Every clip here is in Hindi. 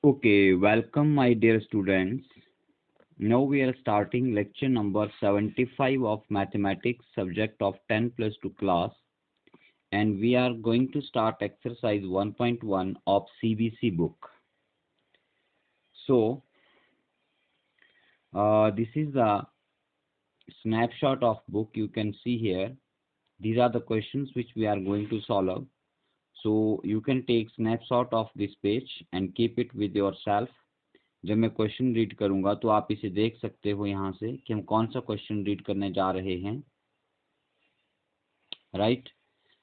Okay, welcome my dear students. Now we are starting lecture number 75 of mathematics subject of 10 plus 2 class, and we are going to start exercise 1.1 of CBC book. So this is the snapshot of book you can see here. These are the questions which we are going to solve. So you can take snapshot of this page and keep it with yourself. जब मैं क्वेश्चन रीड करूंगा तो आप इसे देख सकते हो यहाँ से कि हम कौन सा क्वेश्चन रीड करने जा रहे हैं, right.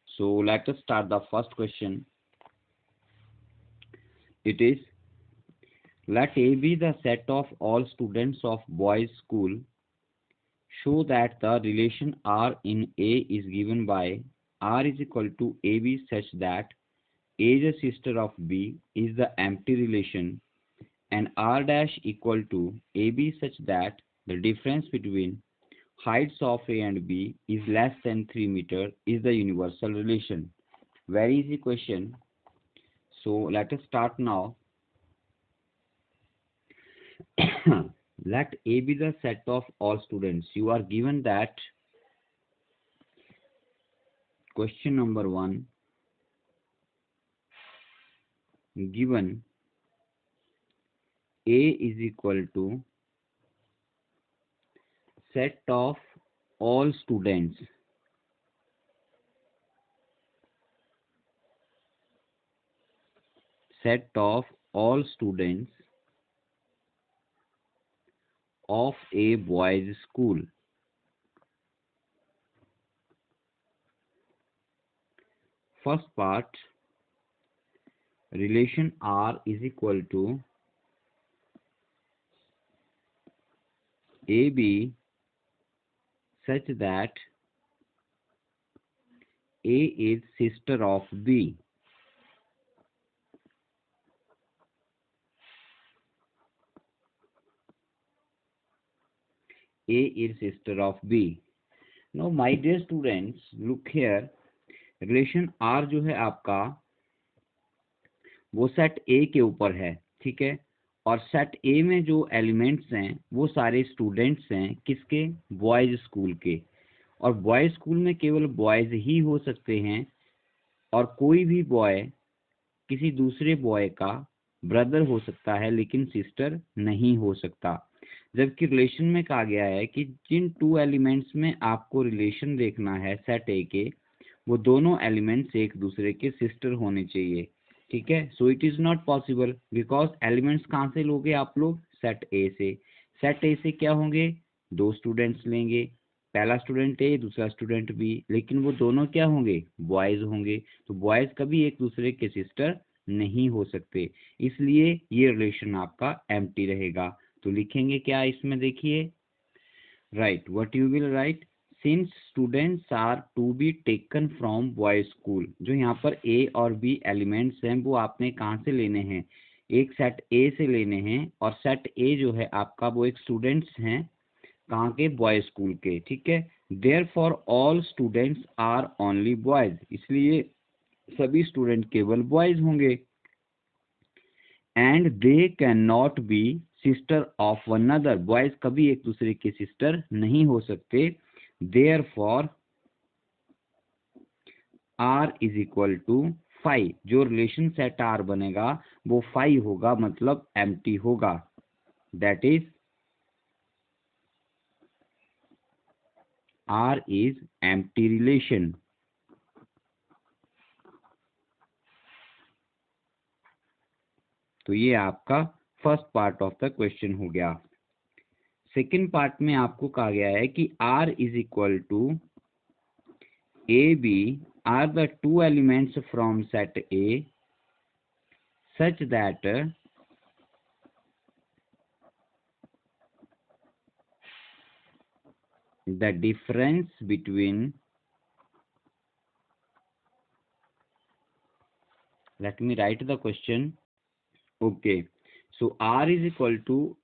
So let us start the first question. It is let A be the set of all students of boys school. Show that the relation R in A is given by R is equal to AB such that A is a sister of B is the empty relation, and R dash equal to AB such that the difference between heights of A and B is less than 3 meter is the universal relation. Very easy question. So let us start now. Let A be the set of all students. You are given that question number 1 given A is equal to set of all students. Set of all students of a boys school. First part, relation R is equal to AB such that A is sister of B. A is sister of B. Now my dear students, look here. Relation R जो है आपका वो सेट A के ऊपर है, ठीक है. और सेट A में जो एलिमेंट्स हैं वो सारे स्टूडेंट्स हैं किसके, बॉयज स्कूल के. और बॉयज स्कूल में केवल बॉयज ही हो सकते हैं और कोई भी बॉय किसी दूसरे बॉय का ब्रदर हो सकता है लेकिन सिस्टर नहीं हो सकता. जबकि रिलेशन में कहा गया है कि जिन 2 एलिमेंट्स में आपको रिलेशन देखना है सेट ए के, वो दोनों एलिमेंट्स एक दूसरे के सिस्टर होने चाहिए, ठीक है. So it is not possible because elements कहाँ से लोगे आप लोग, सेट ए से. सेट ए से क्या होंगे, 2 स्टूडेंट्स लेंगे, पहला स्टूडेंट ए दूसरा स्टूडेंट बी, लेकिन वो दोनों क्या होंगे, बॉयज होंगे. तो बॉयज कभी एक दूसरे के सिस्टर नहीं हो सकते, इसलिए ये रिलेशन आपका एम्प्टी रहेगा. तो लिखेंगे क्या इसमें, देखिए, write what you will write, since students are to be taken from boys school. जो यहाँ पर ए और बी एलिमेंट्स हैं वो आपने कहाँ से लेने हैं, एक सेट ए से लेने हैं, और सेट ए जो है आपका वो एक स्टूडेंट्स हैं कहाँ के, बॉयज स्कूल के, ठीक है. Therefore all students are only boys, इसलिए सभी स्टूडेंट केवल बॉयज होंगे. And they can not be sister of one other, boys कभी एक दूसरे के सिस्टर नहीं हो सकते. Therefore are is equal to 5. जो रिलेशन सेट आर बनेगा वो 5 होगा, मतलब एम्प्टी होगा. That is R is empty relation. तो ये आपका first part of the question हो गया. सेकंड पार्ट में आपको कहा गया है कि R is equal to AB are the 2 elements from set A such that the difference between, let me write the question. Okay, so R is equal to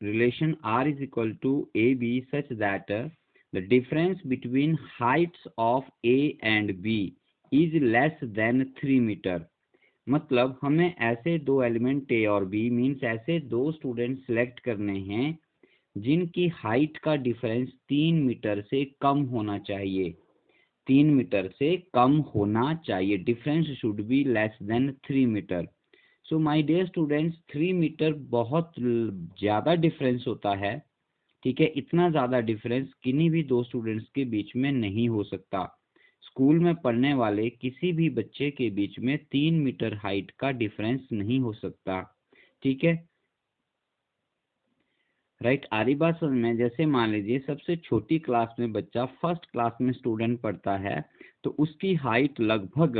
relation R is equal to AB such that the difference between heights of A and B is less than 3 meter. मतलब हमें ऐसे दो एलिमेंट ए और बी मीन्स ऐसे दो स्टूडेंट सिलेक्ट करने हैं जिनकी हाइट का डिफरेंस 3 मीटर से कम होना चाहिए। 3 मीटर से कम होना चाहिए, difference should be less than 3 metre. So my dear students, 3 metre बहुत ज़्यादा डिफरेंस होता है। ठीक है, इतना ज़्यादा डिफरेंस किन्हीं भी दो स्टूडेंट्स के बीच में नहीं हो सकता। स्कूल में पढ़ने वाले किसी भी बच्चे के बीच में 3 मीटर हाइट का डिफरेंस नहीं हो सकता। ठीक है, राइट। आरी बात समझ में? जैसे मान लीजिए सबसे छोटी क्लास में बच्चा फर्स्ट क्लास में स्टूडेंट पढ़ता है तो उसकी हाइट लगभग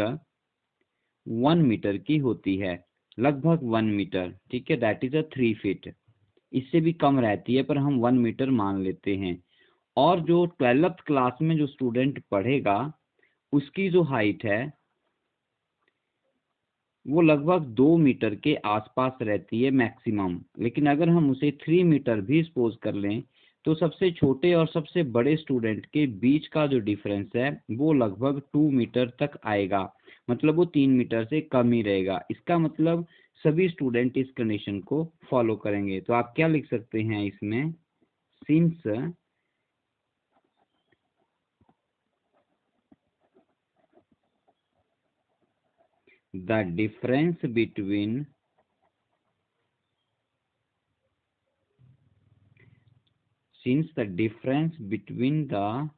1 मीटर की होती है, लगभग 1 मीटर। ठीक है, दैट इज 3 फीट। इससे भी कम रहती है पर हम 1 मीटर मान लेते हैं। और जो 12th क्लास में जो स्टूडेंट पढ़ेगा उसकी जो हाइट है वो लगभग 2 मीटर के आसपास रहती है मैक्सिमम। लेकिन अगर हम उसे 3 मीटर भी सपोज कर लें तो सबसे छोटे और सबसे बड़े स्टूडेंट के बीच का जो डिफरेंस है वो लगभग 2 मीटर तक आएगा, मतलब वो 3 मीटर से कम ही रहेगा। इसका मतलब सभी स्टूडेंट इस कंडीशन को फॉलो करेंगे। तो आप क्या लिख सकते हैं इसमें, since the difference between the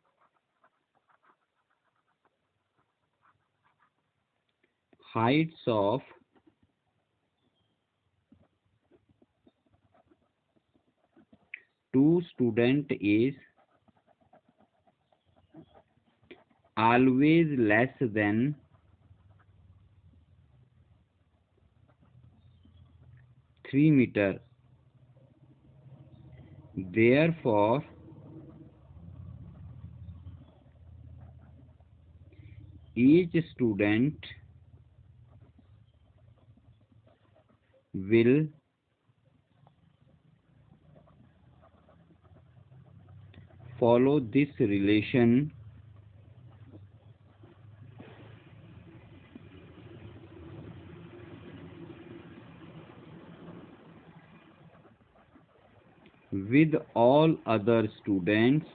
heights of two student is always less than 3 meter, therefore each student will follow this relation with all other students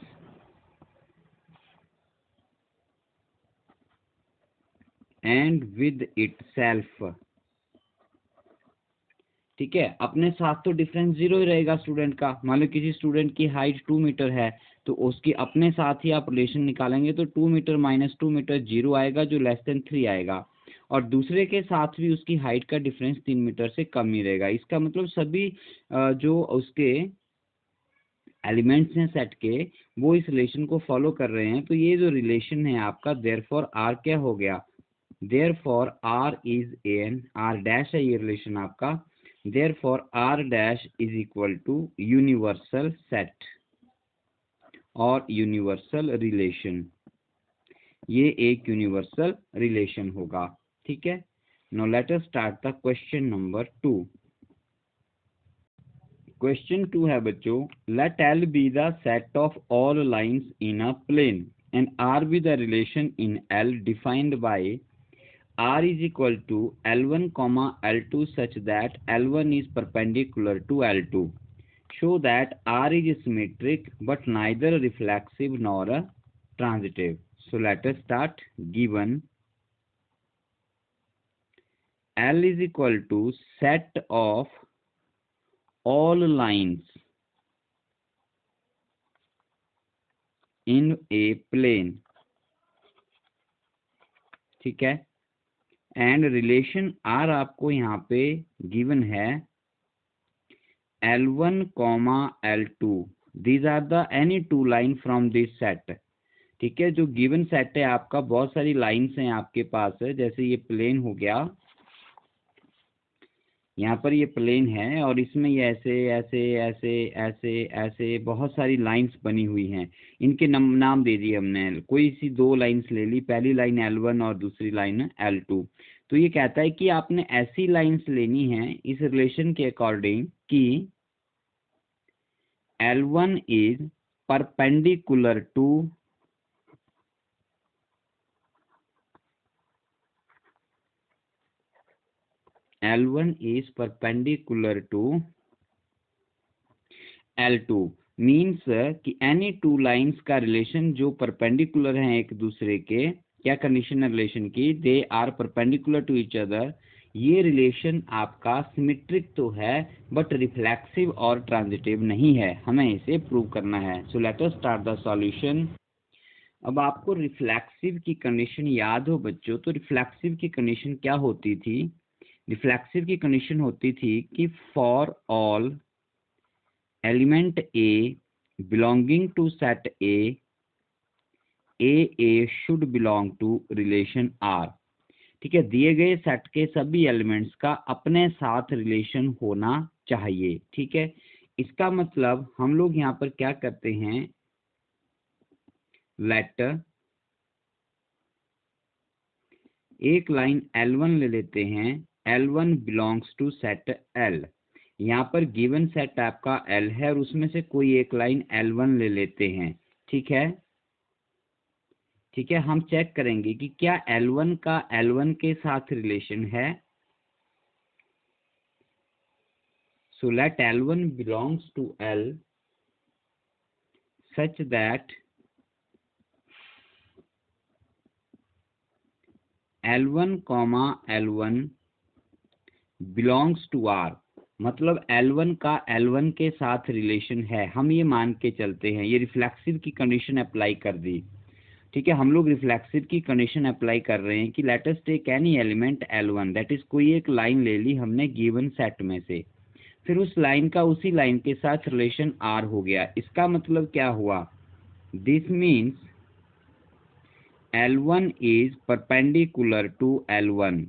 and with itself। ठीक है, अपने साथ तो डिफरेंस 0 ही रहेगा स्टूडेंट का। मान लो किसी स्टूडेंट की हाइट 2 मीटर है तो उसकी अपने साथ ही आप रिलेशन निकालेंगे तो 2 मीटर माइनस 2 मीटर 0 आएगा जो लेस देन 3 आएगा। और दूसरे के साथ भी उसकी हाइट का डिफरेंस 3 मीटर से कम ही रहेगा। इसका मतलब सभी जो उसके एलिमेंट्स हैं सेट के वो इस रिलेशन को फॉलो कर रहे हैं। तो ये जो रिलेशन है आपका देयरफॉर आर क्या हो गया, therefore R is an, R dash है ये रिलेशन आपका, therefore R dash is equal to universal set और यूनिवर्सल रिलेशन। ये एक यूनिवर्सल रिलेशन होगा। ठीक है, now let us start the question number 2। Question 2 है बच्चों, let L be the set of all lines in a plane and R be the relation in L defined by R is equal to L1 comma L2 such that L1 is perpendicular to L2. Show that R is symmetric but neither reflexive nor transitive. So let us start. Given L is equal to set of all lines in a plane, ठीक है, एंड रिलेशन आर आपको यहाँ पे गिवन है L1 comma L2, these are the any two line from this set. ठीक है, जो गिवन सेट है आपका बहुत सारी लाइंस हैं आपके पास है। जैसे ये प्लेन हो गया, यहाँ पर ये प्लेन है और इसमें ये ऐसे ऐसे ऐसे ऐसे ऐसे बहुत सारी लाइंस बनी हुई हैं। इनके नाम दे दिए हमने, कोई सी दो लाइंस ले ली, पहली लाइन L1 और दूसरी लाइन L2। तो ये कहता है कि आपने ऐसी लाइंस लेनी है इस रिलेशन के अकॉर्डिंग कि L1 is perpendicular to L1 is perpendicular to L2 means कि एनी टू लाइंस का रिलेशन जो परपेंडिकुलर हैं एक दूसरे के, क्या कंडीशन है रिलेशन की, they are perpendicular to each other, ये रिलेशन आपका सिमेट्रिक तो है बट रिफ्लेक्सिव और ट्रांजिटिव नहीं है, हमें इसे प्रूव करना है। So let us start the solution. अब आपको रिफ्लेक्सिव की कंडीशन याद हो बच्चों, तो रिफ्लेक्सिव की कंडीशन क्या होती थी, रिफ्लेक्सिव की कंडीशन होती थी कि for all element A belonging to set A should belong to relation R. ठीक है, दिए गए सेट के सभी एलिमेंट्स का अपने साथ रिलेशन होना चाहिए। ठीक है, इसका मतलब हम लोग यहाँ पर क्या करते हैं, लेट एक लाइन L1 ले लेते हैं, L1 belongs to set L। यहाँ पर गिवन सेट आपका L है और उसमें से कोई एक लाइन L1 ले लेते हैं। ठीक है, ठीक है, हम चेक करेंगे कि क्या L1 का L1 के साथ रिलेशन है। So let L1 belongs to L such that L1 L1 belongs to R, मतलब L1 का L1 के साथ रिलेशन है, हम ये मान के चलते हैं। ये रिफ्लेक्सिव की कंडीशन अप्लाई कर दी। ठीक है, हम लोग रिफ्लेक्सिव की कंडीशन अप्लाई कर रहे हैं कि let us take any element L1, that is कोई एक लाइन ले ली हमने गिवन सेट में से, फिर उस लाइन का उसी लाइन के साथ रिलेशन R हो गया। इसका मतलब क्या हुआ, this means L1 is perpendicular to L1।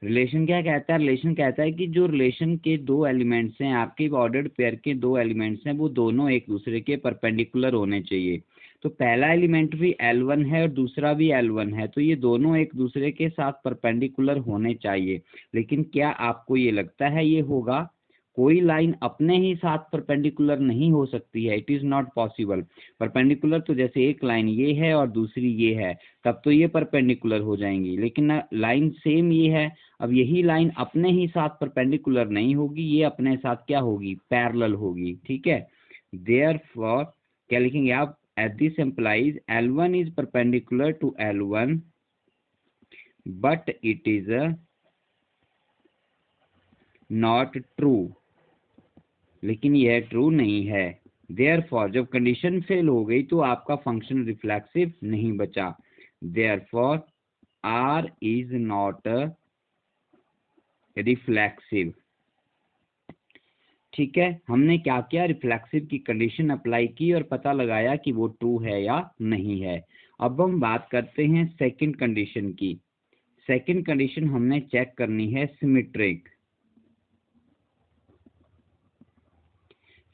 Relation क्या कहता है, रिलेशन कहता है कि जो रिलेशन के दो एलिमेंट्स हैं, आपके ऑर्डर्ड पेयर के दो एलिमेंट्स हैं, वो दोनों एक दूसरे के परपेंडिकुलर होने चाहिए। तो पहला एलिमेंट भी L1 है और दूसरा भी L1 है, तो ये दोनों एक दूसरे के साथ परपेंडिकुलर होने चाहिए। लेकिन क्या आपको ये लगता है ये होगा, कोई लाइन अपने ही साथ परपेंडिकुलर नहीं हो सकती है, it is not possible. Perpendicular तो जैसे एक लाइन ये है और दूसरी ये है, तब तो ये परपेंडिकुलर हो जाएंगी, लेकिन लाइन सेम ये है, अब यही लाइन अपने ही साथ परपेंडिकुलर नहीं होगी, ये अपने साथ क्या होगी, पैरेलल होगी। ठीक है, देयरफॉर क्या लिखेंगे आप, at this implies L1 is perpendicular to L1 but it is not true, लेकिन यह ट्रू नहीं है। देयरफॉर जब कंडीशन फेल हो गई तो आपका फंक्शन रिफ्लेक्सिव नहीं बचा। Therefore R is not reflexive. ठीक है, हमने क्या किया, रिफ्लेक्सिव की कंडीशन अप्लाई की और पता लगाया कि वो ट्रू है या नहीं है। अब हम बात करते हैं सेकंड कंडीशन की। सेकंड कंडीशन हमने चेक करनी है सिमेट्रिक।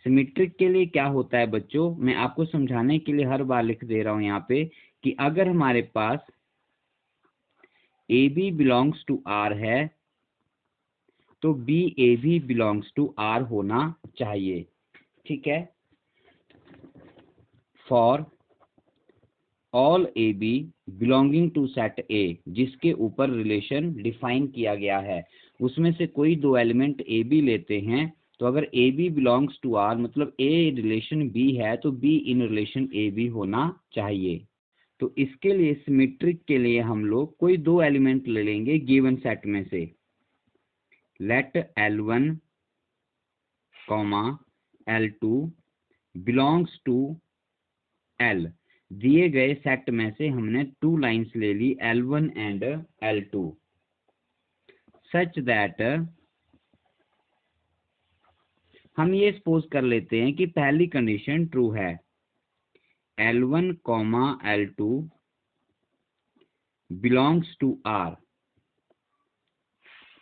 सिमेट्रिक के लिए क्या होता है बच्चों, मैं आपको समझाने के लिए हर बार लिख दे रहा हूं यहाँ पे कि अगर हमारे पास AB बिलोंग्स टू R है तो BAB बिलोंग्स टू R होना चाहिए। ठीक है, for all AB belonging to set A, जिसके ऊपर रिलेशन डिफाइन किया गया है, उसमें से कोई दो एलिमेंट AB लेते हैं, तो अगर AB बिलोंग्स टू R मतलब A रिलेशन B है तो B इन रिलेशन AB होना चाहिए। तो इसके लिए सिमेट्रिक के लिए हम लोग कोई दो एलिमेंट ले लेंगे गिवन सेट में से, late L1 L2 belongs to L। दिए गए सेट में से हमने टू लाइंस ले ली L1 and L2 such that, हम ये सपोज कर लेते हैं कि पहली कंडीशन ट्रू है, L1 L2 belongs to R।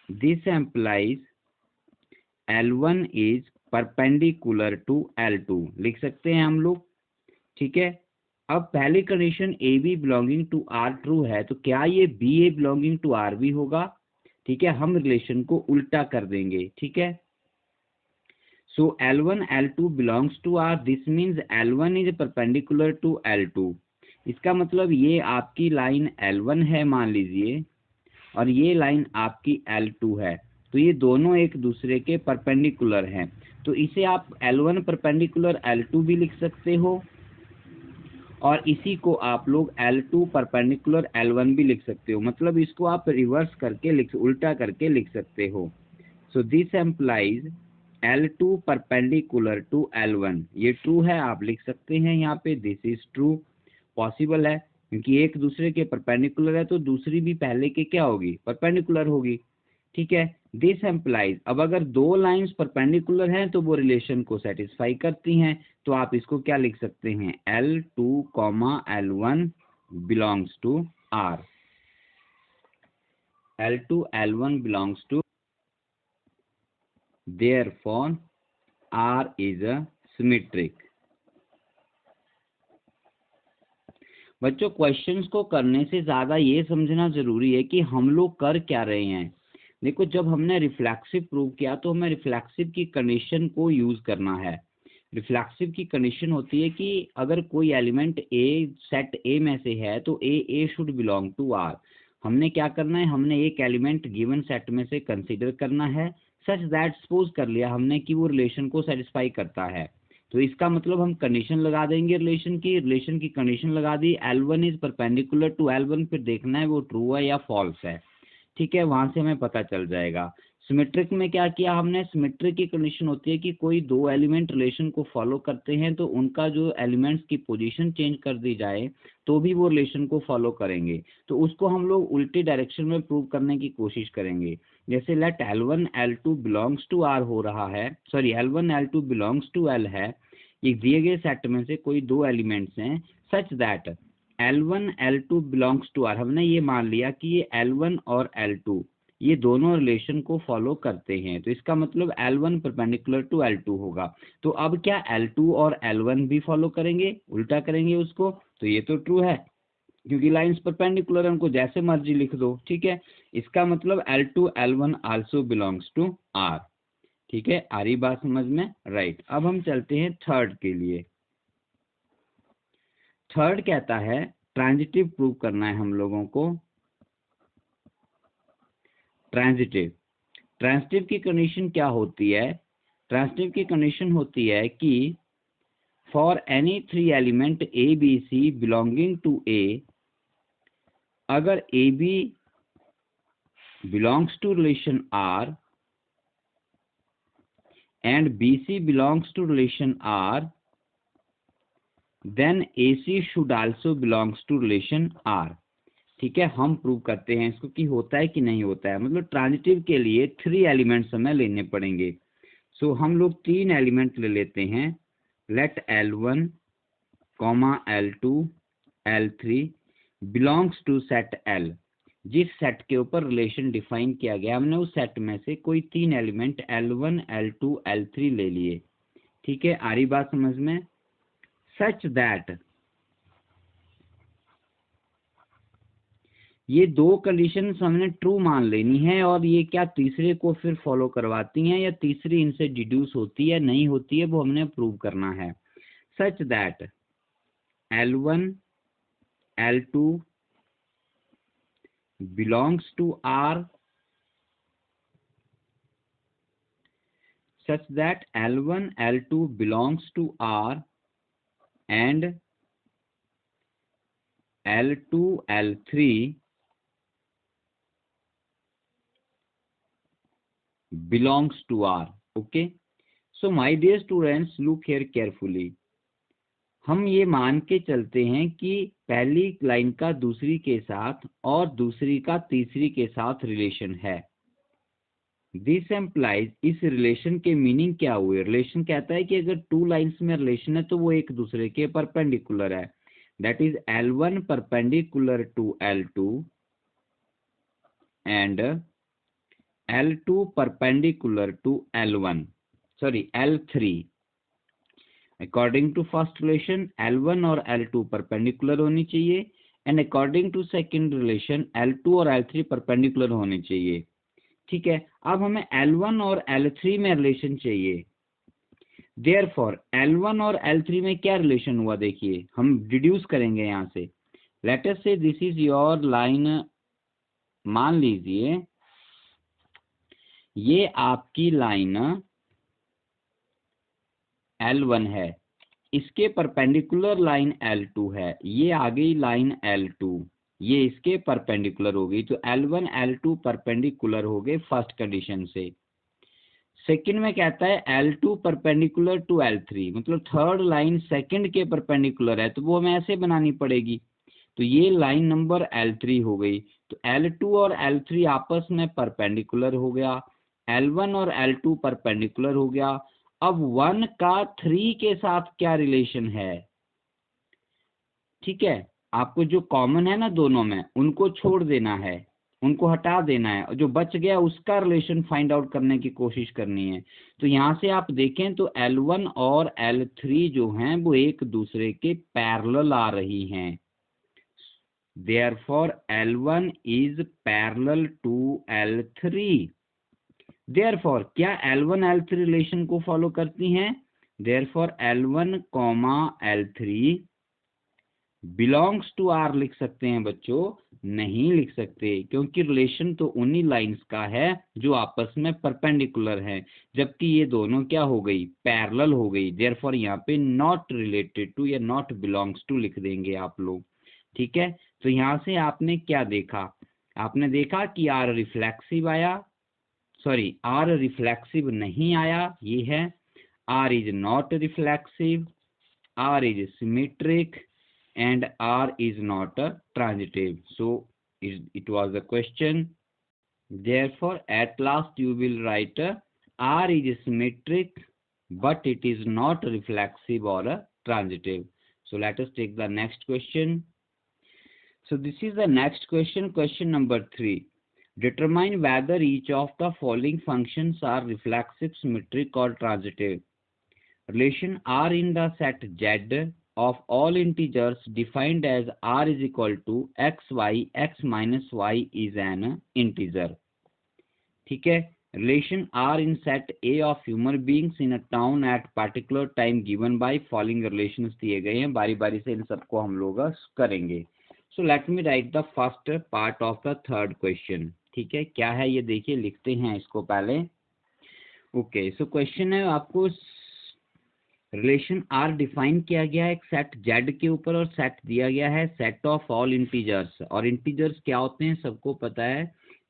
This implies L1 is perpendicular to L2, लिख सकते हैं हम लोग। ठीक है, अब पहली condition AB belonging to R true है, तो क्या ये BA बिलोंगिंग टू R भी होगा। ठीक है, हम रिलेशन को उल्टा कर देंगे। ठीक है, so L1 L2 belongs to R, this means L1 is perpendicular to L2। इसका मतलब ये आपकी लाइन L1 है मान लीजिए, और ये लाइन आपकी L2 है, तो ये दोनों एक दूसरे के परपेंडिकुलर हैं। तो इसे आप L1 परपेंडिकुलर L2 भी लिख सकते हो, और इसी को आप लोग L2 परपेंडिकुलर L1 भी लिख सकते हो। मतलब इसको आप रिवर्स करके उल्टा करके लिख सकते हो। So this implies L2 perpendicular to L1, ये ट्रू है, आप लिख सकते हैं यहाँ पे दिस इज ट्रू। पॉसिबल है क्योंकि एक दूसरे के परपेंडिकुलर है, तो दूसरी भी पहले के क्या होगी, परपेंडिकुलर होगी। ठीक है, दिस एम्प्लाइज, अब अगर दो लाइंस परपेंडिकुलर हैं तो वो रिलेशन को सेटिस्फाई करती हैं, तो आप इसको क्या लिख सकते हैं, L2, L1 belongs to R। L2 L1 belongs to, therefore R is a symmetric। बच्चों क्वेश्चंस को करने से ज़्यादा ये समझना ज़रूरी है कि हम लोग कर क्या रहे हैं। देखो, जब हमने रिफ्लेक्सिव प्रूव किया तो हमें रिफ्लेक्सिव की कंडीशन को यूज़ करना है। रिफ्लेक्सिव की कंडीशन होती है कि अगर कोई एलिमेंट ए सेट ए में से है तो ए शुड बिलोंग टू आर। हमने क्या करना है, हमने एक एलिमेंट गिवन सेट में से कंसीडर करना है सच दैट, सपोज कर लिया हमने कि वो रिलेशन को सेटिस्फाई करता है, तो इसका मतलब हम कंडीशन लगा देंगे, रिलेशन की कंडीशन लगा दी, L1 is perpendicular to L1, फिर देखना है वो ट्रू है या फॉल्स है। ठीक है, वहां से हमें पता चल जाएगा। सिमेट्रिक में क्या किया हमने, सिमेट्रिक की कंडीशन होती है कि कोई दो एलिमेंट रिलेशन को फॉलो करते हैं तो उनका जो एलिमेंट्स की पोजीशन चेंज कर दी जाए तो भी वो रिलेशन को फॉलो करेंगे, तो उसको हम लोग उल्टे डायरेक्शन में प्रूव करने की कोशिश करेंगे। जैसे late L1 L2 belongs to R हो रहा है, sorry L1 L2 belongs to L है, ये दिए गए सेट में से कोई दो एलिमेंट्स हैं such that L1 L2 belongs to R। हमने ये मान लिया कि ये L1 और L2 ये दोनों रिलेशन को फॉलो करते हैं, तो इसका मतलब L1 परपेंडिकुलर टू L2 होगा। तो अब क्या L2 और L1 भी फॉलो करेंगे, उल्टा करेंगे उसको, तो ये तो ट्रू है क्योंकि लाइंस परपेंडिकुलर है, उनको जैसे मर्जी लिख दो। ठीक है, इसका मतलब L2 L1 also belongs to R। ठीक है, आ रही बात समझ में, राइट। अब हम चलते हैं थर्ड के लिए। थर्ड कहता है ट्रांजिटिव प्रूव करना है हम लोगों को। ट्रांजिटिव की कंडीशन क्या होती है, ट्रांजिटिव की कंडीशन होती है कि for any three element A B C belonging to A, अगर A B belongs to relation R and BC belongs to relation R, then AC should also belongs to relation R। ठीक है, हम प्रूव करते हैं इसको कि होता है कि नहीं होता है। मतलब ट्रांजिटिव के लिए थ्री एलिमेंट्स हमें लेने पड़ेंगे। सो हम लोग तीन एलिमेंट ले लेते हैं। Let L1, L2, L3 belongs to set L। जिस सेट के ऊपर रिलेशन डिफाइन किया गया हमने उस सेट में से कोई तीन एलिमेंट L1, L2, L3 ले लिए। ठीक है, आ रही बात समझ में, सच दैट ये दो कंडीशन हमने ट्रू मान लेनी है, और ये क्या तीसरे को फिर फॉलो करवाती हैं या तीसरी इनसे डिड्यूस होती है नहीं होती है, वो हमने प्रूव करना है। Such that L1, L2 belongs to R, such that L1, L2 belongs to R and L2, L3 belongs to R। okay, so my dear students look here carefully। हम ये मान के चलते हैं कि पहली लाइन का दूसरी के साथ और दूसरी का तीसरी के साथ रिलेशन है। दिस एम्प्लाइज, इस रिलेशन के मीनिंग क्या हुए, रिलेशन कहता है कि अगर टू लाइंस में रिलेशन है तो वो एक दूसरे के परपेंडिकुलर है। That is L1 perpendicular to L2 and L2 perpendicular to L1, sorry L3। According to first relation L1 और L2 परपेंडिकुलर होनी चाहिए, and according to second relation L2 और L3 परपेंडिकुलर होने चाहिए। ठीक है, अब हमें L1 और L3 में रिलेशन चाहिए। देयरफॉर L1 और L3 में क्या रिलेशन हुआ, देखिए हम डिड्यूस करेंगे यहां से। लेट अस से दिस इज योर लाइन, मान लीजिए ये आपकी लाइन L1 है, इसके परपेंडिकुलर लाइन L2 है, ये आ गई लाइन L2, ये इसके परपेंडिकुलर हो गई, तो L1 L2 परपेंडिकुलर हो गए फर्स्ट कंडीशन से। सेकंड में कहता है L2 परपेंडिकुलर टू L3, मतलब थर्ड लाइन सेकंड के परपेंडिकुलर है, तो वो हमें ऐसे बनानी पड़ेगी। तो ये लाइन नंबर L3 हो गई, तो L2 और L3 आपस में परपेंडिकुलर हो गया, L1 और L2 परपेंडिकुलर हो गया। अब 1 का 3 के साथ क्या रिलेशन है, ठीक है, आपको जो कॉमन है ना दोनों में, उनको छोड़ देना है, उनको हटा देना है, जो बच गया उसका रिलेशन फाइंड आउट करने की कोशिश करनी है। तो यहां से आप देखें तो L1 और L3 जो हैं वो एक दूसरे के पैरेलल आ रही हैं, therefore L1 is parallel to L3। therefore क्या L1 L3 रिलेशन को फॉलो करती हैं, therefore L1 L3 belongs to are लिख सकते हैं बच्चों, नहीं लिख सकते, क्योंकि रिलेशन तो उन्हीं लाइंस का है जो आपस में परपेंडिकुलर है, जबकि ये दोनों क्या हो गई, पैरेलल हो गई। देयरफॉर यहाँ पे नॉट रिलेटेड टू या नॉट बिलोंग्स टू लिख देंगे आप लोग, ठीक है। तो यहाँ से आपने क्या देखा, आपने देखा कि आर रिफ्लेक्सिव आया, सॉरी आर रिफ्लेक्सिव नहीं आया, ये है R is not reflexive, R is symmetric and R is not a transitive. So it was a question. Therefore at last you will write R is symmetric but it is not reflexive or a transitive. So let us take the next question. So this is the next question, question number 3. Determine whether each of the following functions are reflexive, symmetric or transitive. Relation R in the set Z of all integers defined as R is equal to xy, x minus y is an integer, ठीक है। Relation R in set A of human beings in a town at particular time given by following relations दिए गए हैं, बारी बारी से इन सबको हम लोग करेंगे। So let me write the first part of the third question, ठीक है, क्या है ये देखिए, लिखते हैं इसको पहले। ओके, सो क्वेश्चन है आपको रिलेशन आर डिफाइन किया गया है एक सेट जेड के ऊपर, और सेट दिया गया है सेट ऑफ ऑल इंटीजर्स, और इंटीजर्स क्या होते हैं सबको पता है,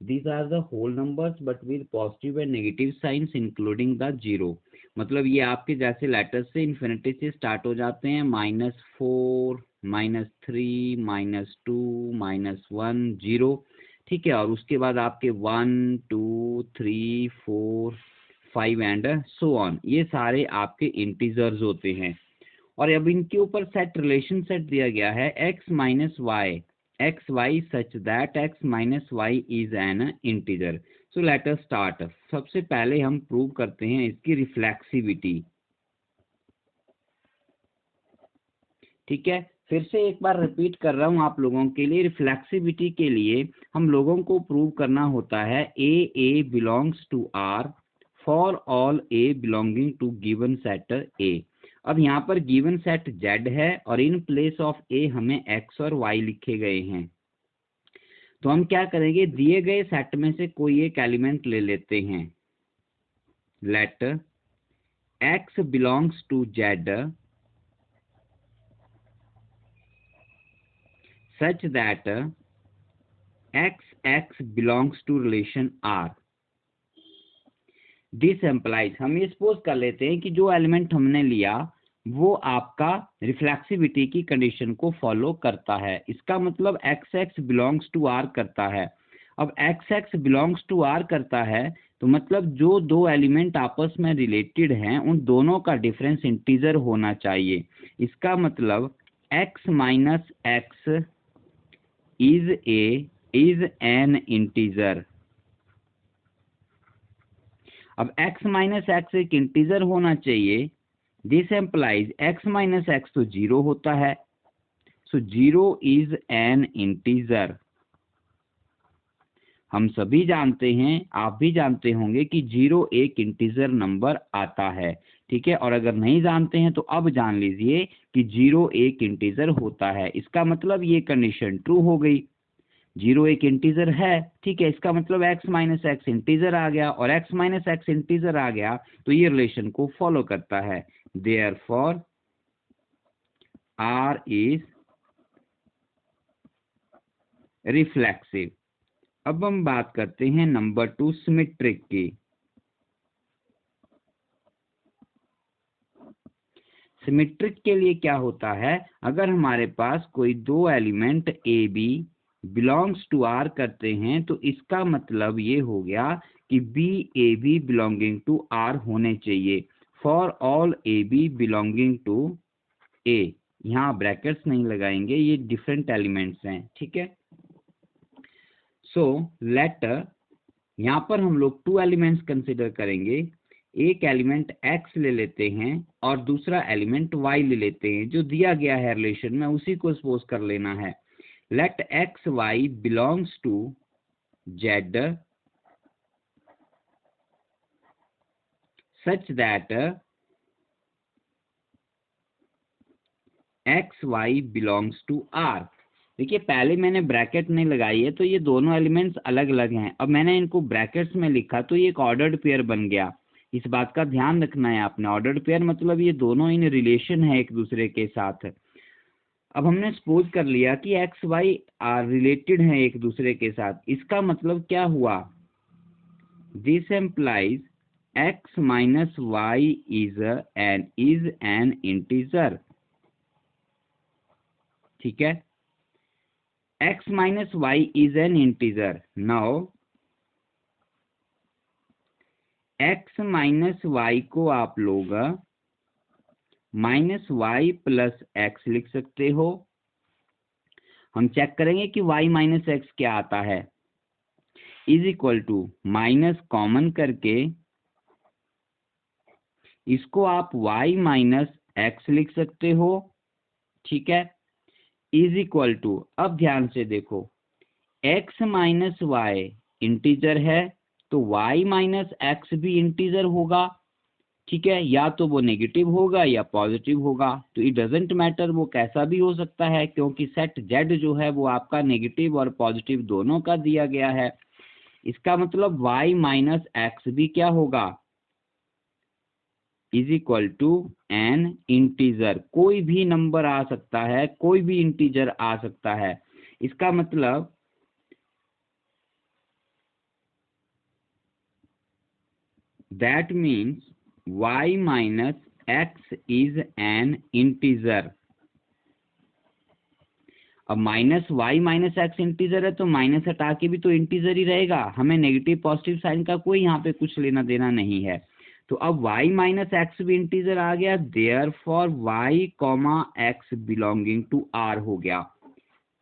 these are the whole numbers but with positive and negative signs including the zero. मतलब ये आपके जैसे लेटर्स से इन्फिनिटी से स्टार्ट हो जाते हैं, -4 -3 -2 -1 0, ठीक है, और उसके बाद आपके 1 2 3 4 5 एंड सो ऑन, ये सारे आपके इंटीजर्स होते हैं। और अब इनके ऊपर सेट रिलेशन सेट दिया गया है x minus y, x y such that x minus y is an integer. So let us start. सबसे पहले हम प्रूव करते हैं इसकी रिफ्लेक्सिविटी, ठीक है। फिर से एक बार रिपीट कर रहा हूं आप लोगों के लिए, रिफ्लेक्सिविटी के लिए हम लोगों को प्रूव करना होता है A belongs to R for all A belonging to given set A. अब यहाँ पर गिवन सेट जेड है और इन प्लेस ऑफ ए हमें एक्स और वाई लिखे गए हैं, तो हम क्या करेंगे, दिए गए सेट में से कोई एक एलिमेंट ले लेते हैं। Let x belongs to Z such that x belongs to relation R. This implies, हम ये सपोज कर लेते हैं कि जो एलिमेंट हमने लिया वो आपका रिफ्लेक्सिविटी की कंडीशन को फॉलो करता है, इसका मतलब x बिलोंग्स टू R करता है। अब x बिलोंग्स टू R करता है तो मतलब जो दो एलिमेंट आपस में रिलेटेड हैं उन दोनों का डिफरेंस इंटीजर होना चाहिए। इसका मतलब x minus x is an integer। अब x माइनस एक्स एक इंटीजर होना चाहिए, this implies x minus x तो जीरो होता है, so zero is an integer. हम सभी जानते हैं, आप भी जानते होंगे कि जीरो एक इंटीजर नंबर आता है, ठीक है। और अगर नहीं जानते हैं तो अब जान लीजिए कि 0 एक इंटीजर होता है। इसका मतलब ये कंडीशन ट्रू हो गई, 0 एक इंटीजर है, ठीक है। इसका मतलब x माइनस एक्स इंटीजर आ गया, और x माइनस एक्स इंटीजर आ गया तो ये रिलेशन को फॉलो करता है। Therefore R is reflexive. अब हम बात करते हैं नंबर 2 सिमेट्रिक की। सिमेट्रिक के लिए क्या होता है, अगर हमारे पास कोई दो element A B belongs to R करते हैं तो इसका मतलब ये हो गया कि B A B belonging to R होने चाहिए for all A B belonging to A. यहाँ ब्रैकेट्स नहीं लगाएंगे, ये डिफरेंट एलिमेंट्स हैं, ठीक है। सो लेट यहाँ पर हम लोग 2 एलिमेंट्स कंसिडर करेंगे। एक एलिमेंट x ले लेते हैं और दूसरा एलिमेंट y ले लेते हैं, जो दिया गया है रिलेशन में उसी को सपोज कर लेना है। Let x Y belongs to z such that x Y belongs to r। देखिए पहले मैंने ब्रैकेट नहीं लगाई है तो ये दोनों एलिमेंट्स अलग अलग हैं। अब मैंने इनको ब्रैकेट्स में लिखा तो ये एक ऑर्डर्ड पेयर बन गया। इस बात का ध्यान रखना है आपने, ऑर्डर्ड पेयर मतलब ये दोनों इन रिलेशन है एक दूसरे के साथ। अब हमने सपोज कर लिया कि एक्स वाई आर रिलेटेड हैं एक दूसरे के साथ। इसका मतलब क्या हुआ, this implies x minus y is an integer, ठीक है। x minus y is an integer. Now x minus y को आप लोग माइनस वाई प्लस एक्स लिख सकते हो। हम चेक करेंगे कि y माइनस एक्स क्या आता है। Is equal to minus common करके इसको आप y माइनस एक्स लिख सकते हो, ठीक है। इज इक्वल टू, अब ध्यान से देखो, x माइनस वाई इंटीजर है तो y माइनस एक्स भी इंटीजर होगा, ठीक है। या तो वो नेगेटिव होगा या पॉजिटिव होगा, तो इट डजेंट मैटर वो कैसा भी हो सकता है, क्योंकि सेट z जो है वो आपका नेगेटिव और पॉजिटिव दोनों का दिया गया है। इसका मतलब y माइनस एक्स भी क्या होगा, is equal to an integer. कोई भी नंबर आ सकता है, कोई भी इंटीजर आ सकता है। इसका मतलब that means y minus X is an integer. अब minus Y minus X integer है तो माइनस हटा के भी तो इंटीजर ही रहेगा, हमें नेगेटिव पॉजिटिव साइन का कोई यहाँ पे कुछ लेना देना नहीं है। तो अब y माइनस एक्स भी इंटीजर आ गया, therefore y comma x belonging to r हो गया,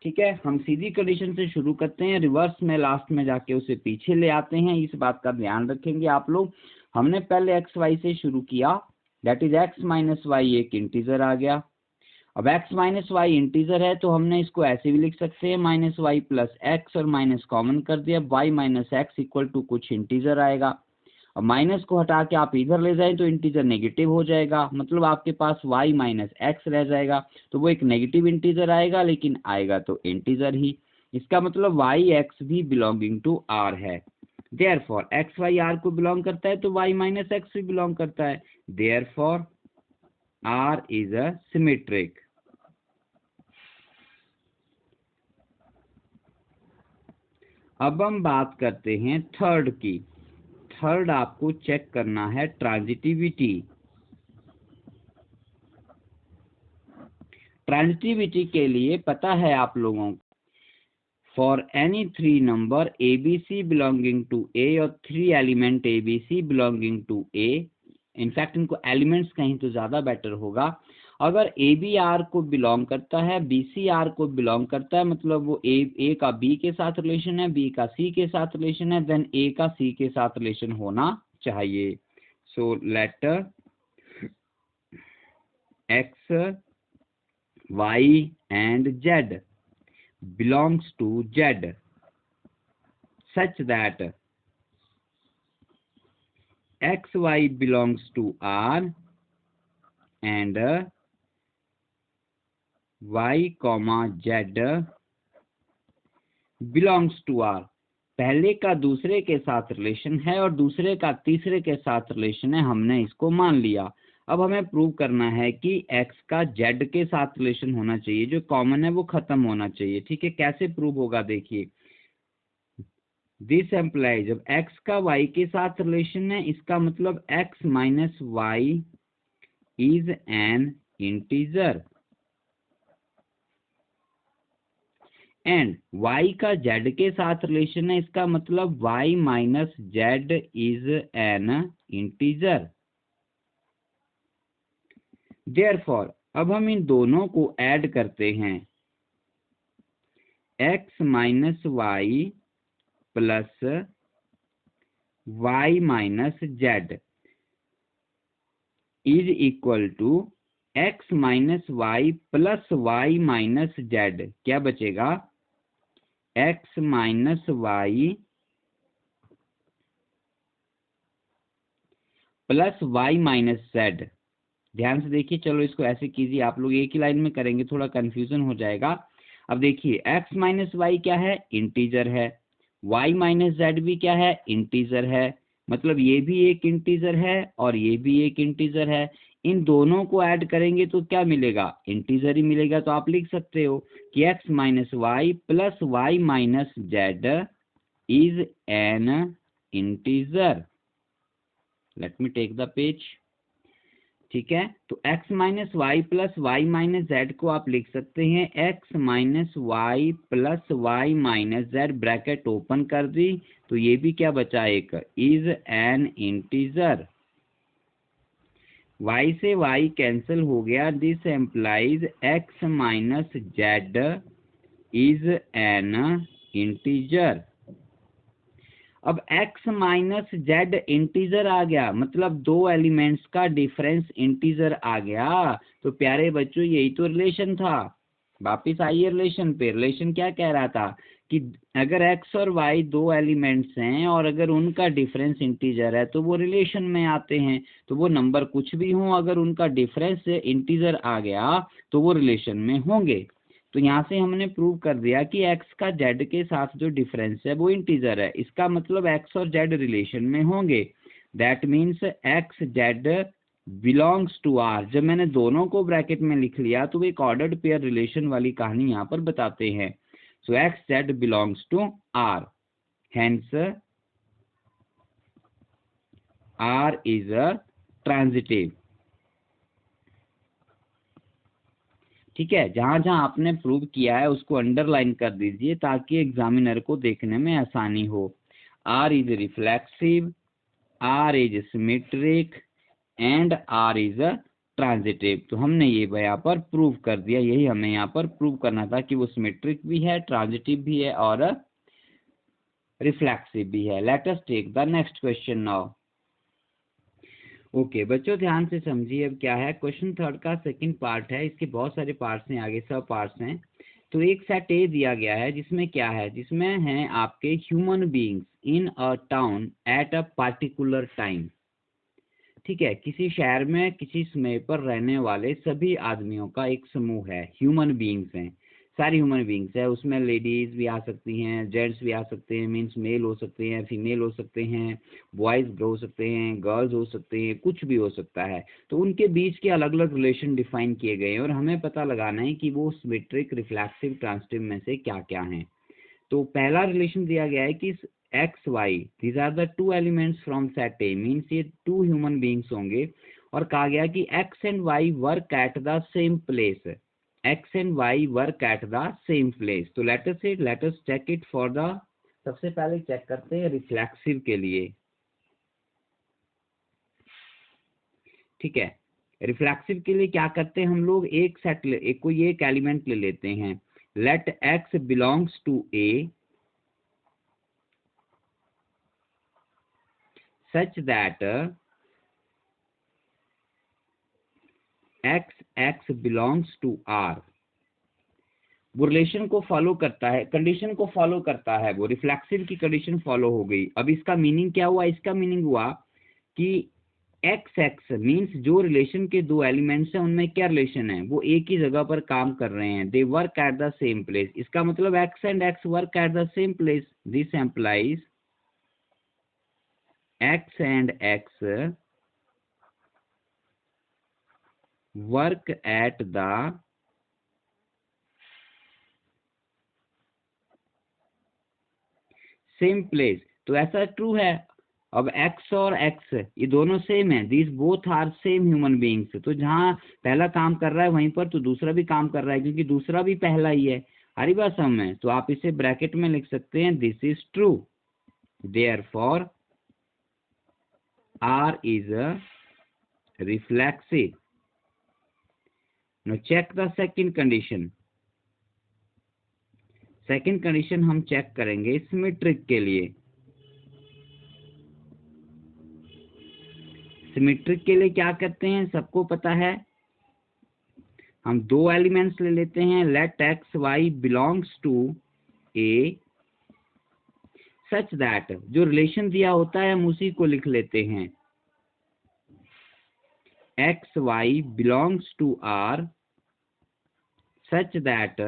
ठीक है। हम सीधी कंडीशन से शुरू करते हैं, रिवर्स में लास्ट में जाके उसे पीछे ले आते हैं। इस बात का ध्यान रखेंगे आप लोग। हमने पहले एक्स वाई से शुरू किया, that is x minus y एक इंटीजर आ गया। अब x माइनस वाई इंटीजर है तो हमने इसको ऐसे भी लिख सकते हैं, माइनस वाई प्लस एक्स, और माइनस कॉमन कर दिया, y minus x equal to कुछ इंटीजर आएगा। अब माइनस को हटा के आप इधर ले जाएं तो इंटीजर नेगेटिव हो जाएगा, मतलब आपके पास y माइनस एक्स रह जाएगा, तो वो एक नेगेटिव इंटीजर आएगा, लेकिन आएगा तो इंटीजर ही। इसका मतलब y x भी बिलोंगिंग टू r है। देयरफॉर x y r को बिलोंग करता है तो y माइनस एक्स भी बिलोंग करता है, therefore r is a symmetric. अब हम बात करते हैं थर्ड की। थर्ड आपको चेक करना है ट्रांजिटिविटी। ट्रांजिटिविटी के लिए पता है आप लोगों को, for any 3 number A B C belonging to A और 3 element A B C belonging to A, in fact इनको एलिमेंट्स कहीं तो ज्यादा बेटर होगा। अगर ए बी आर को बिलोंग करता है, बी सी आर को बिलोंग करता है, मतलब वो ए का बी के साथ रिलेशन है, बी का सी के साथ रिलेशन है, देन ए का सी के साथ रिलेशन होना चाहिए। So let x y and z belongs to Z such that x Y belongs to R and y, z belongs to R. पहले का दूसरे के साथ रिलेशन है और दूसरे का तीसरे के साथ रिलेशन है, हमने इसको मान लिया। अब हमें प्रूव करना है कि x का z के साथ रिलेशन होना चाहिए, जो कॉमन है वो खत्म होना चाहिए। ठीक है, कैसे प्रूव होगा देखिए, दिस एम्प्लाइज, जब x का y के साथ रिलेशन है इसका मतलब x minus y is an integer, and y का z के साथ रिलेशन है इसका मतलब y minus z is an integer. Therefore अब हम इन दोनों को ऐड करते हैं, x minus y plus y minus z is equal to x minus y plus y minus z. क्या बचेगा, x minus y plus y minus z. ध्यान से देखिए, चलो इसको ऐसे कीजिए, आप लोग एक ही लाइन में करेंगे थोड़ा कंफ्यूजन हो जाएगा। अब देखिए x माइनस वाई क्या है, इंटीजर है, y माइनस जेड भी क्या है, इंटीजर है, मतलब ये भी एक इंटीजर है और ये भी एक इंटीजर है। इन दोनों को ऐड करेंगे तो क्या मिलेगा, इंटीजर ही मिलेगा। तो आप लिख सकते हो कि x minus y plus y minus z is an integer. Let me take the page. ठीक है, तो x minus y plus y minus z को आप लिख सकते हैं x minus y plus y minus z, bracket open कर दी, तो ये भी क्या बचा, एक इज एन इंटीजर। y से y कैंसिल हो गया, this implies x minus z is an integer. अब x माइनस जेड इंटीजर आ गया, मतलब दो एलिमेंट्स का डिफरेंस इंटीजर आ गया। तो प्यारे बच्चों यही तो रिलेशन था। वापिस आइए रिलेशन पे। रिलेशन क्या कह रहा था कि अगर x और y दो एलिमेंट्स हैं और अगर उनका डिफरेंस इंटीजर है तो वो रिलेशन में आते हैं। तो वो नंबर कुछ भी हो, अगर उनका डिफरेंस इंटीजर आ गया तो वो रिलेशन में होंगे। तो यहाँ से हमने प्रूव कर दिया कि x का z के साथ जो डिफरेंस है वो इंटीजर है, इसका मतलब x और z रिलेशन में होंगे। That means x z belongs to r। जब मैंने दोनों को ब्रैकेट में लिख लिया तो एक ऑर्डर्ड पेयर रिलेशन वाली कहानी यहाँ पर बताते हैं। So x z belongs to r, hence r is a transitive. ठीक है, जहां जहां आपने प्रूव किया है उसको अंडरलाइन कर दीजिए ताकि एग्जामिनर को देखने में आसानी हो। R is reflexive, R is symmetric and R is transitive. तो हमने ये यहाँ पर प्रूव कर दिया, यही हमें यहाँ पर प्रूव करना था कि वो सिमेट्रिक भी है, ट्रांजिटिव भी है और रिफ्लेक्सिव भी है। Let us take the next question now. Okay बच्चों ध्यान से समझिए, अब क्या है, क्वेश्चन थर्ड का सेकंड पार्ट है, इसके बहुत सारे पार्ट्स हैं, आगे सब पार्ट्स हैं। तो एक सेट ए दिया गया है जिसमें क्या है, जिसमें हैं आपके human beings in a town at a particular time. ठीक है, किसी शहर में किसी समय पर रहने वाले सभी आदमियों का एक समूह है, ह्यूमन बीइंग्स हैं, सारी ह्यूमन बीइंग्स है। उसमें लेडीज भी आ सकती हैं, जेंट्स भी आ सकते हैं, मीन्स मेल हो सकते हैं, फीमेल हो सकते हैं, बॉयज हो सकते हैं, गर्ल्स हो सकते हैं, कुछ भी हो सकता है। तो उनके बीच के अलग अलग रिलेशन डिफाइन किए गए हैं और हमें पता लगाना है कि वो सिमेट्रिक, रिफ्लेक्सिव, ट्रांजिटिव में से क्या क्या हैं। तो पहला रिलेशन दिया गया है कि X Y, these are the two elements from set A, means ये टू ह्यूमन बीइंग्स होंगे। और कहा गया कि X and Y work at the same place, X and Y work at the same place. तो let us check it for the, सबसे पहले चेक करते हैं रिफ्लेक्सिव के लिए। ठीक है, रिफ्लेक्सिव के लिए क्या करते हैं हम लोग, एक सेट एक कोई एक एलिमेंट ले लेते हैं, let x belongs to A such that x belongs to R। वो रिलेशन को फॉलो करता है, कंडीशन को फॉलो करता है, वो रिफ्लेक्सिव की कंडीशन फॉलो हो गई। अब इसका मीनिंग क्या हुआ, इसका मीनिंग हुआ कि एक्स एक्स मीन्स जो रिलेशन के दो एलिमेंट्स हैं उनमें क्या रिलेशन है, वो एक ही जगह पर काम कर रहे हैं, they work at the same place. इसका मतलब x and x work at the same place, this implies x and x work at the same place. तो ऐसा ट्रू है। अब x और x ये दोनों सेम है, this both are same human beings. तो जहां पहला काम कर रहा है वहीं पर तो दूसरा भी काम कर रहा है, क्योंकि दूसरा भी पहला ही है। हरी बात समझ में? तो आप इसे ब्रैकेट में लिख सकते हैं, this is true, therefore r is reflexive। now check the second condition। Second condition हम चेक करेंगे सिमेट्रिक के लिए। सिमेट्रिक के लिए क्या करते हैं, सबको पता है। हम दो एलिमेंट्स ले लेते हैं, let x Y belongs to A such that, जो रिलेशन दिया होता है हम उसी को लिख लेते हैं, x Y belongs to R such that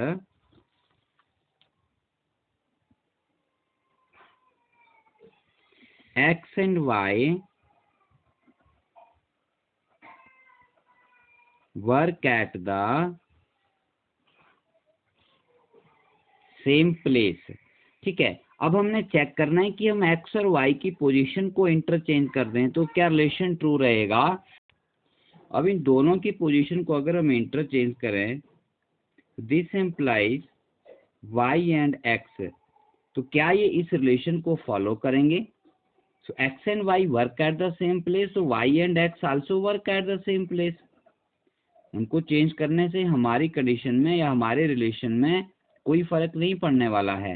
x and y work at the same place। ठीक है, अब हमने चेक करना है कि हम x और y की पोजीशन को इंटरचेंज कर दें तो क्या रिलेशन ट्रू रहेगा। अब इन दोनों की पोजीशन को अगर हम इंटरचेंज करें, this implies y and x, तो क्या ये इस रिलेशन को फॉलो करेंगे। So x and y work at the same place, so y and x also work at the same place। उनको चेंज करने से हमारी कंडीशन में या हमारे रिलेशन में कोई फर्क नहीं पड़ने वाला है।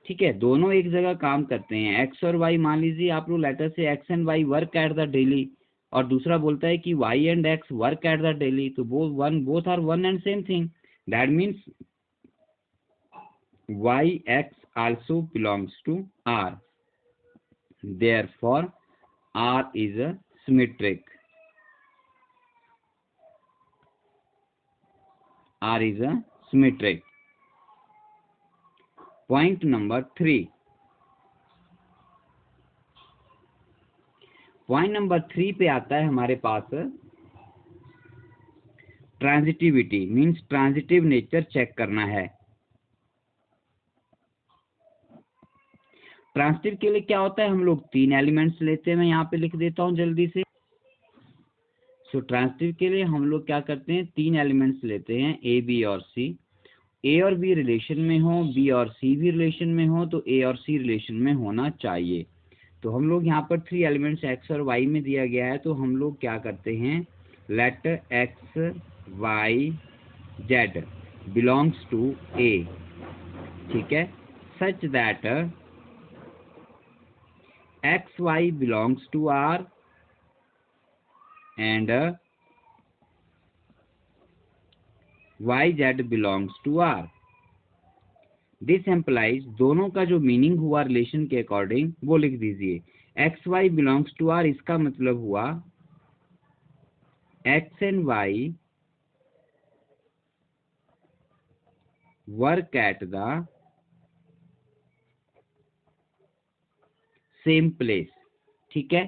ठीक है, दोनों एक जगह काम करते हैं। x और y, मान लीजिए आप लोग लेटर से x and y work at the daily, और दूसरा बोलता है कि y and x work at the daily, तो both are one and same thing. That means y x also belongs to R, therefore R is a symmetric। R is a symmetric। Point number 3। Point number 3 पे आता है हमारे पास transitivity, means transitive nature check करना है। ट्रांजिटिव के लिए क्या होता है, हम लोग तीन एलिमेंट्स लेते हैं, मैं यहाँ पे लिख देता हूँ जल्दी से। सो ट्रांजिटिव के लिए हम लोग क्या करते हैं, तीन एलिमेंट्स लेते हैं, ए बी और सी। ए और बी रिलेशन में हो, बी और सी भी रिलेशन में हो, तो ए और सी रिलेशन में होना चाहिए। तो हम लोग यहाँ पर थ्री एलिमेंट्स एक्स और वाई में दिया गया है, तो हम लोग क्या करते हैं, let x Y Z belongs to A. ठीक है, such that x Y belongs to R and Y Z belongs to R. This implies, दोनों का जो मीनिंग हुआ रिलेशन के अकॉर्डिंग वो लिख दीजिए। X Y belongs to R, इसका मतलब हुआ x and Y work at the same place. ठीक है,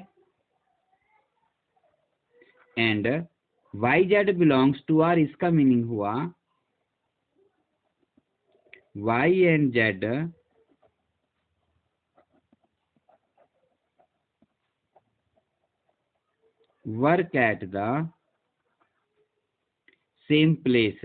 and Y Z belongs to R, इसका मीनिंग हुआ y and z work at the same place.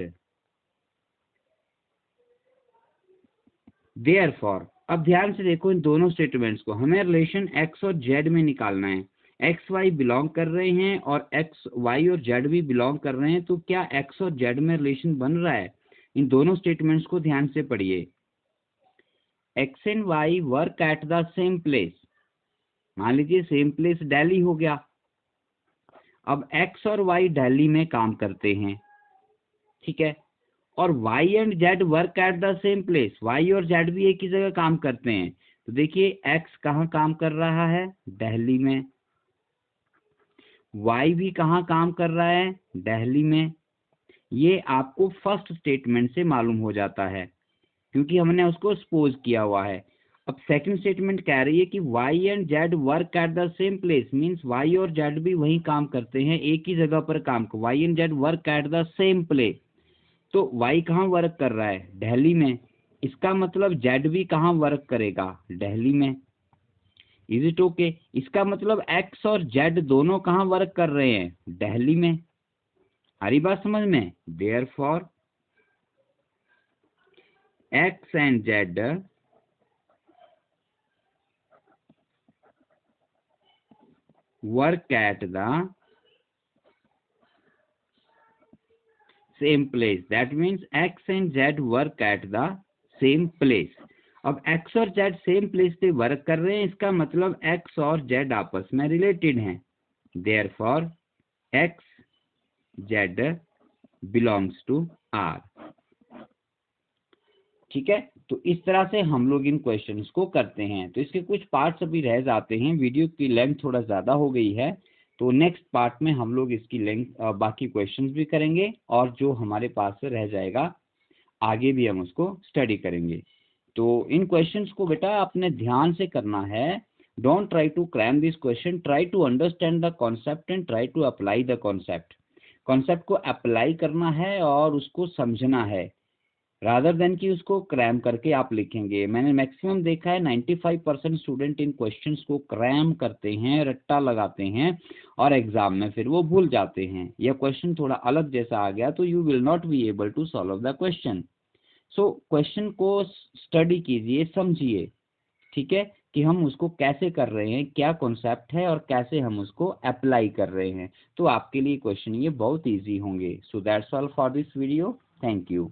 Therefore, अब ध्यान से देखो इन दोनों स्टेटमेंट्स को, हमें रिलेशन एक्स और जेड में निकालना है। एक्स वाई बिलोंग कर रहे हैं और एक्स वाई और जेड भी बिलोंग कर रहे हैं, तो क्या एक्स और जेड में रिलेशन बन रहा है। इन दोनों स्टेटमेंट्स को ध्यान से पढ़िए। X and Y work at the same place, मान लीजिए सेम प्लेस दिल्ली हो गया। अब एक्स और वाई दिल्ली में काम करते हैं, ठीक है, और y and z work at the same place, y और z भी एक ही जगह काम करते हैं। तो देखिए x कहाँ काम कर रहा है, दिल्ली में, वाई भी कहाँ काम कर रहा है, दिल्ली में। ये आपको फर्स्ट स्टेटमेंट से मालूम हो जाता है क्योंकि हमने उसको सपोज किया हुआ है। अब सेकंड स्टेटमेंट कह रही है कि y and z work at the same place, means y और जेड भी वहीं काम करते हैं, एक ही जगह पर काम। Y and z work at the same place, तो वाई कहाँ वर्क कर रहा है, दिल्ली में। इसका मतलब जेड भी कहाँ वर्क करेगा, दिल्ली में। Is it okay? इसका मतलब एक्स और जेड दोनों कहाँ वर्क कर रहे हैं, दिल्ली में। हरी बात समझ में? Therefore x and Z work at the same place. That means x and z work at the same place. अब x और z सेम प्लेस पे वर्क कर रहे हैं, इसका मतलब x और z आपस में रिलेटेड हैं। Therefore x z belongs to R। ठीक है, तो इस तरह से हम लोग इन क्वेश्चंस को करते हैं। तो इसके कुछ पार्ट्स अभी रह जाते हैं, वीडियो की लेंथ थोड़ा ज़्यादा हो गई है, तो नेक्स्ट पार्ट में हम लोग इसकी लेंथ बाकी क्वेश्चंस भी करेंगे और जो हमारे पास से रह जाएगा आगे भी हम उसको स्टडी करेंगे। तो इन क्वेश्चंस को बेटा आपने ध्यान से करना है। Don't try to cram this question, try to understand the concept and try to apply the concept. Concept को अप्लाई करना है और उसको समझना है, रादर देन कि उसको क्रैम करके आप लिखेंगे। मैंने मैक्सिमम देखा है 95% स्टूडेंट इन क्वेश्चंस को क्रैम करते हैं, रट्टा लगाते हैं और एग्जाम में फिर वो भूल जाते हैं। यह क्वेश्चन थोड़ा अलग जैसा आ गया तो you will not be able to solve the question. So question को स्टडी कीजिए, समझिए, ठीक है, कि हम उसको कैसे कर रहे हैं, क्या कॉन्सेप्ट है और कैसे हम उसको अप्लाई कर रहे हैं। तो आपके लिए क्वेश्चन ये बहुत ईजी होंगे। So that's all for this video. Thank you.